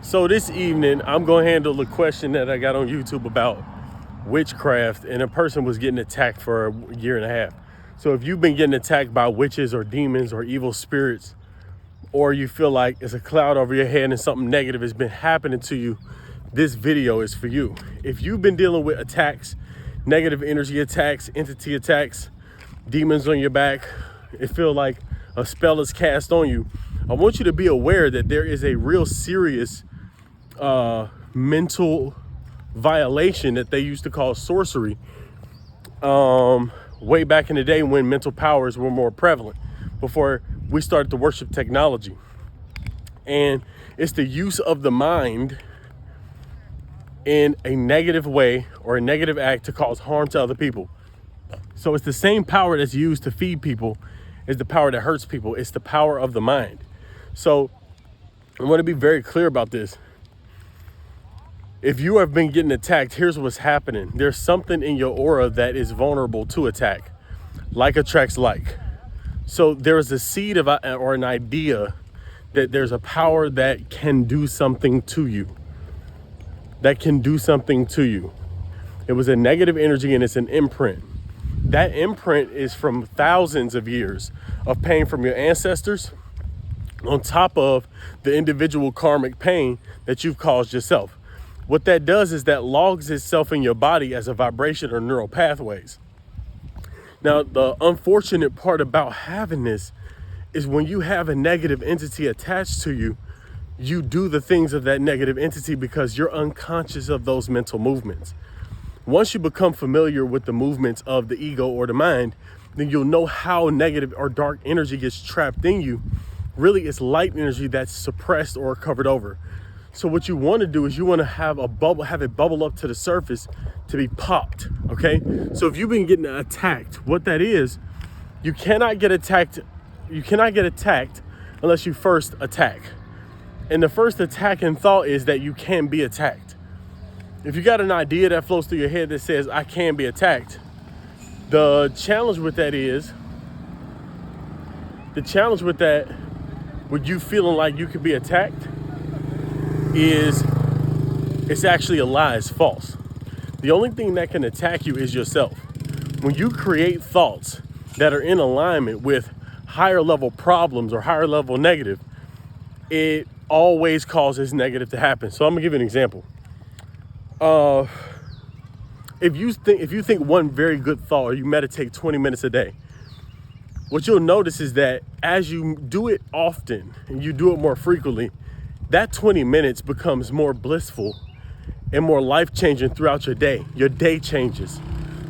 So this evening, I'm going to handle the question that I got on YouTube about witchcraft, and a person was getting attacked for a year and a half. So if you've been getting attacked by witches or demons or evil spirits, or you feel like it's a cloud over your head and something negative has been happening to you, this video is for you. If you've been dealing with attacks, negative energy attacks, entity attacks, demons on your back, it feels like a spell is cast on you, I want you to be aware that there is a real serious mental violation that they used to call sorcery way back in the day when mental powers were more prevalent, before we started to worship technology. And it's the use of the mind in a negative way or a negative act to cause harm to other people. So it's the same power that's used to feed people is the power that hurts people. It's the power of the mind. So I want to be very clear about this. If you have been getting attacked, here's what's happening. There's something in your aura that is vulnerable to attack. Like attracts like. So there is a seed of or an idea that there's a power that can do something to you. That can do something to you. It was a negative energy and it's an imprint. That imprint is from thousands of years of pain from your ancestors, on top of the individual karmic pain that you've caused yourself. What that does is that logs itself in your body as a vibration or neural pathways. Now, the unfortunate part about having this is when you have a negative entity attached to you, you do the things of that negative entity because you're unconscious of those mental movements. Once you become familiar with the movements of the ego or the mind, then you'll know how negative or dark energy gets trapped in you. Really, it's light energy that's suppressed or covered over. So what you want to do is you want to have a bubble, have it bubble up to the surface to be popped, okay? So if you've been getting attacked, what that is, you cannot get attacked unless you first attack. And the first attack in thought is that you can be attacked. If you got an idea that flows through your head that says, I can be attacked, the challenge with that, with you feeling like you could be attacked, is it's actually a lie, it's false. The only thing that can attack you is yourself. When you create thoughts that are in alignment with higher level problems or higher level negative, it always causes negative to happen. So I'm gonna give you an example. If you think one very good thought, or you meditate 20 minutes a day, what you'll notice is that as you do it often and you do it more frequently, that 20 minutes becomes more blissful and more life-changing throughout your day. Your day changes.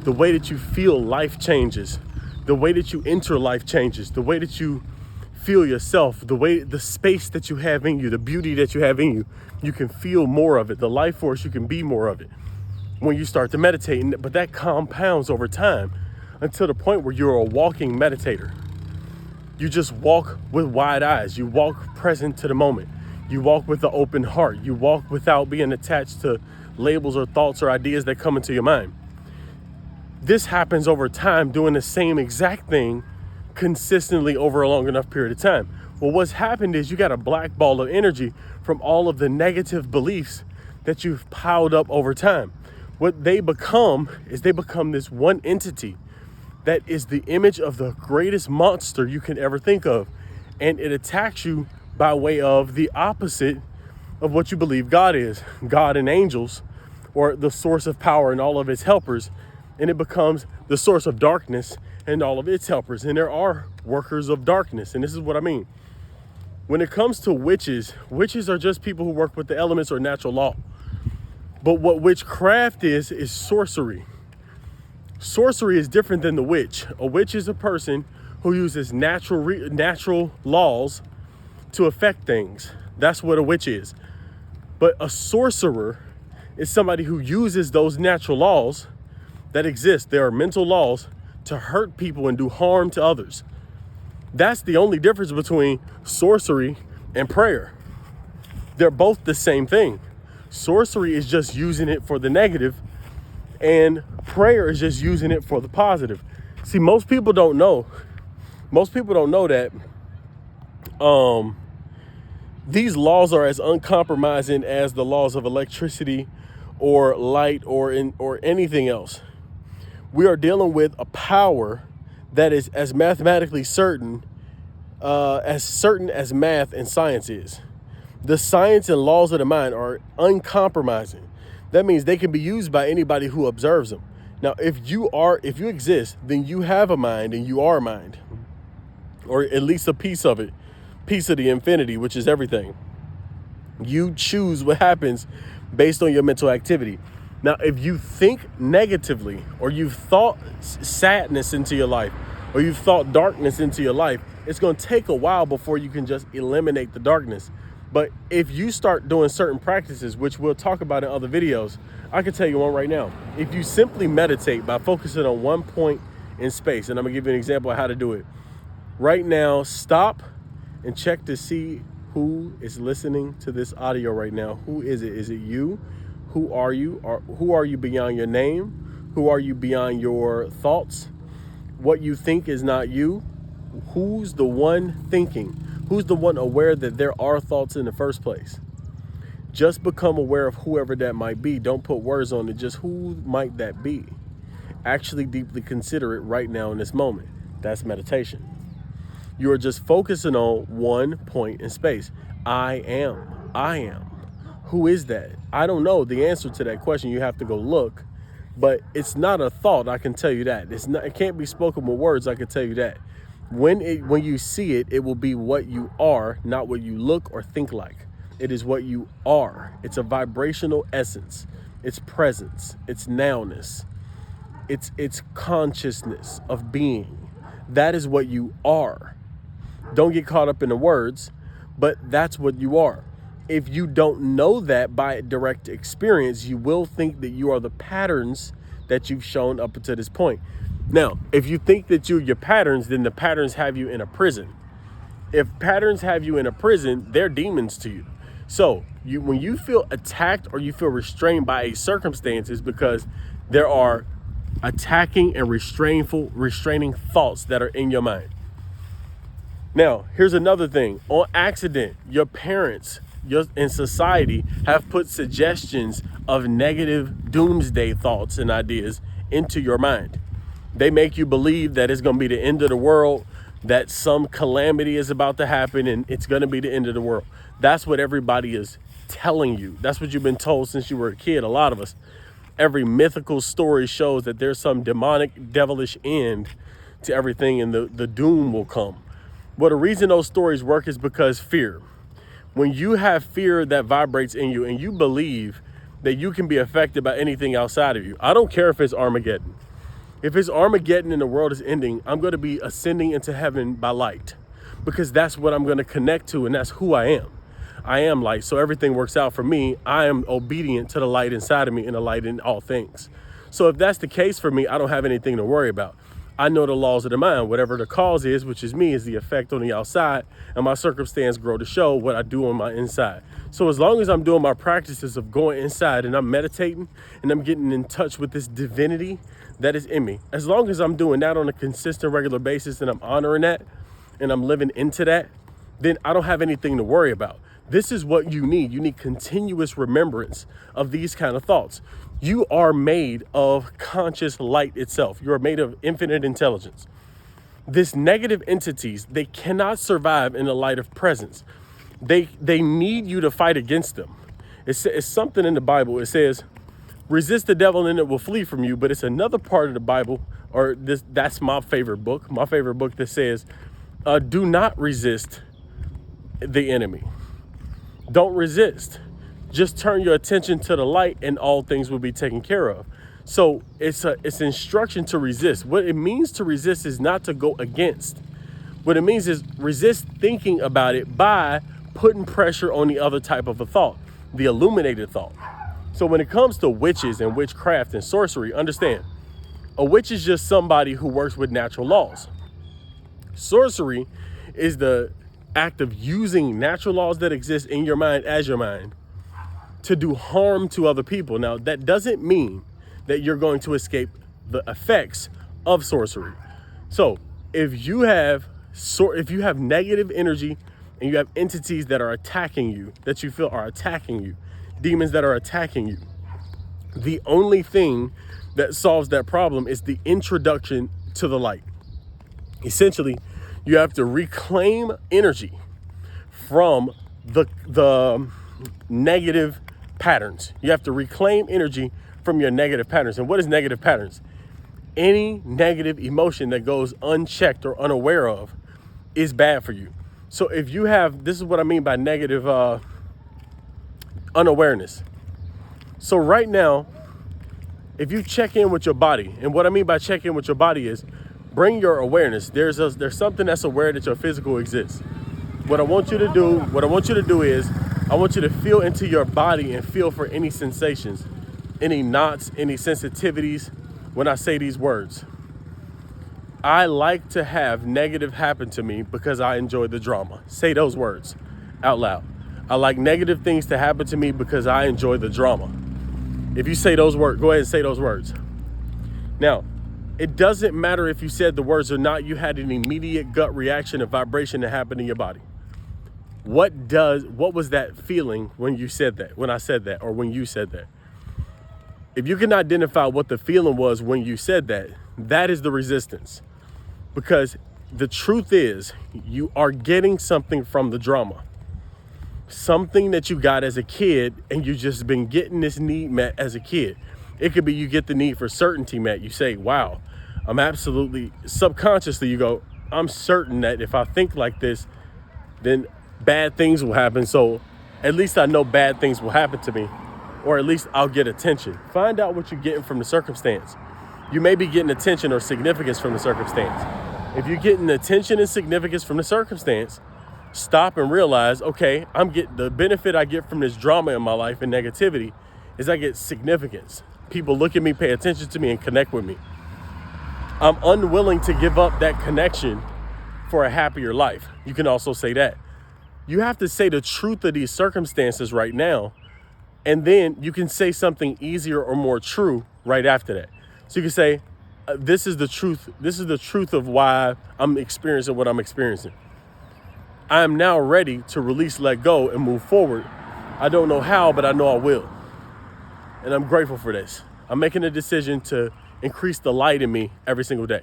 The way that you feel, life changes. The way that you enter, life changes. The way that you feel yourself, the space that you have in you, the beauty that you have in you, you can feel more of it. The life force, you can be more of it when you start to meditate. But that compounds over time until the point where you're a walking meditator. You just walk with wide eyes. You walk present to the moment. You walk with an open heart. You walk without being attached to labels or thoughts or ideas that come into your mind. This happens over time, doing the same exact thing consistently over a long enough period of time. Well, what's happened is you got a black ball of energy from all of the negative beliefs that you've piled up over time. What they become is this one entity that is the image of the greatest monster you can ever think of. And it attacks you by way of the opposite of what you believe God is. God and angels, or the source of power and all of its helpers. And it becomes the source of darkness and all of its helpers. And there are workers of darkness. And this is what I mean. When it comes to witches are just people who work with the elements or natural law. But what witchcraft is sorcery. Sorcery is different than the witch. A witch is a person who uses natural laws to affect things. That's what a witch is. But a sorcerer is somebody who uses those natural laws that exist. There are mental laws to hurt people and do harm to others. That's the only difference between sorcery and prayer. They're both the same thing. Sorcery is just using it for the negative, and prayer is just using it for the positive. See, most people don't know that These laws are as uncompromising as the laws of electricity or light or anything else. We are dealing with a power that is as mathematically certain as math and science is. The science and laws of the mind are uncompromising. That means they can be used by anybody who observes them. Now, if you exist, then you have a mind and you are a mind, or at least a piece of it, piece of the infinity, which is everything. You choose what happens based on your mental activity. Now, if you think negatively, or you've thought sadness into your life, or you've thought darkness into your life, it's going to take a while before you can just eliminate the darkness. But if you start doing certain practices, which we'll talk about in other videos, I can tell you one right now. If you simply meditate by focusing on one point in space, and I'm gonna give you an example of how to do it. Right now, stop and check to see who is listening to this audio right now. Who is it? Is it you? Who are you? Or who are you beyond your name? Who are you beyond your thoughts? What you think is not you. Who's the one thinking? Who's the one aware that there are thoughts in the first place? Just become aware of whoever that might be. Don't put words on it. Just who might that be? Actually deeply consider it right now in this moment. That's meditation. You are just focusing on one point in space. I am. I am. Who is that? I don't know the answer to that question. You have to go look. But it's not a thought, I can tell you that. It can't be spoken with words, I can tell you that. When you see it, it will be what you are, not what you look or think like. It is what you are. It's a vibrational essence. It's presence. It's nowness. It's consciousness of being. That is what you are. Don't get caught up in the words, but that's what you are. If you don't know that by direct experience, you will think that you are the patterns that you've shown up until this point. Now, if you think that you're your patterns, then the patterns have you in a prison. If patterns have you in a prison, they're demons to you. So when you feel attacked or you feel restrained by a circumstance, it's because there are attacking and restraining thoughts that are in your mind. Now, here's another thing. On accident, your parents in society have put suggestions of negative doomsday thoughts and ideas into your mind. They make you believe that it's going to be the end of the world, that some calamity is about to happen and it's going to be the end of the world. That's what everybody is telling you. That's what you've been told since you were a kid. A lot of us, every mythical story shows that there's some demonic, devilish end to everything and the doom will come. Well, the reason those stories work is because fear. When you have fear that vibrates in you and you believe that you can be affected by anything outside of you, I don't care if it's Armageddon. If it's Armageddon and the world is ending, I'm going to be ascending into heaven by light because that's what I'm going to connect to and that's who I am. I am light, so everything works out for me. I am obedient to the light inside of me and the light in all things. So if that's the case for me, I don't have anything to worry about. I know the laws of the mind. Whatever the cause is, which is me, is the effect on the outside, and my circumstance grow to show what I do on my inside. So as long as I'm doing my practices of going inside and I'm meditating and I'm getting in touch with this divinity that is in me, as long as I'm doing that on a consistent, regular basis and I'm honoring that and I'm living into that, then I don't have anything to worry about. This is what you need. You need continuous remembrance of these kind of thoughts. You are made of conscious light itself. You are made of infinite intelligence. This negative entities, they cannot survive in the light of presence. They need you to fight against them. It's something in the Bible. It says, resist the devil and it will flee from you. But it's another part of the Bible, or that's my favorite book. My favorite book that says, do not resist the enemy. Don't resist. Just turn your attention to the light and all things will be taken care of. So it's instruction to resist. What it means to resist is not to go against. What it means is resist thinking about it by putting pressure on the other type of a thought, the illuminated thought. So when it comes to witches and witchcraft and sorcery, understand, a witch is just somebody who works with natural laws. Sorcery is the act of using natural laws that exist in your mind as your mind to do harm to other people. Now, that doesn't mean that you're going to escape the effects of sorcery. So if you have negative energy and you have entities that are attacking you, that you feel are attacking you, demons that are attacking you, the only thing that solves that problem is the introduction to the light. Essentially, you have to reclaim energy from the negative patterns. You have to reclaim energy from your negative patterns. And what is negative patterns? Any negative emotion that goes unchecked or unaware of is bad for you. So if you have, this is what I mean by negative unawareness. So right now, if you check in with your body, and what I mean by check in with your body is bring your awareness. There's something that's aware that your physical exists. What I want you to do is I want you to feel into your body and feel for any sensations, any knots, any sensitivities when I say these words. I like to have negative happen to me because I enjoy the drama. Say those words out loud. I like negative things to happen to me because I enjoy the drama. If you say those words, go ahead and say those words. Now, it doesn't matter if you said the words or not, you had an immediate gut reaction, a vibration that happened in your body. What was that feeling when you said that, when I said that, or when you said that? If you can identify what the feeling was when you said that, that is the resistance. Because the truth is, you are getting something from the drama. Something that you got as a kid, and you just been getting this need met as a kid. It could be you get the need for certainty met. You say, wow, I'm absolutely, subconsciously you go, I'm certain that if I think like this, then bad things will happen. So at least I know bad things will happen to me, or at least I'll get attention. Find out what you're getting from the circumstance. You may be getting attention or significance from the circumstance. If you're getting attention and significance from the circumstance, stop and realize, okay, I'm getting the benefit I get from this drama in my life and negativity is I get significance. People look at me, pay attention to me, and connect with me. I'm unwilling to give up that connection for a happier life. You can also say that. You have to say the truth of these circumstances right now, and then you can say something easier or more true right after that. So you can say, this is the truth. This is the truth of why I'm experiencing what I'm experiencing. I am now ready to release, let go, and move forward. I don't know how, but I know I will. And I'm grateful for this. I'm making a decision to increase the light in me every single day.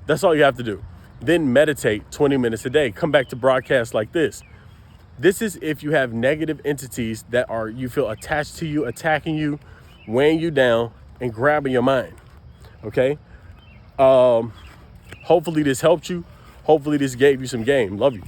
That's all you have to do. Then meditate 20 minutes a day. Come back to broadcasts like this. This is if you have negative entities that you feel attached to you, attacking you, weighing you down, and grabbing your mind. Okay? Hopefully this helped you. Hopefully this gave you some game. Love you.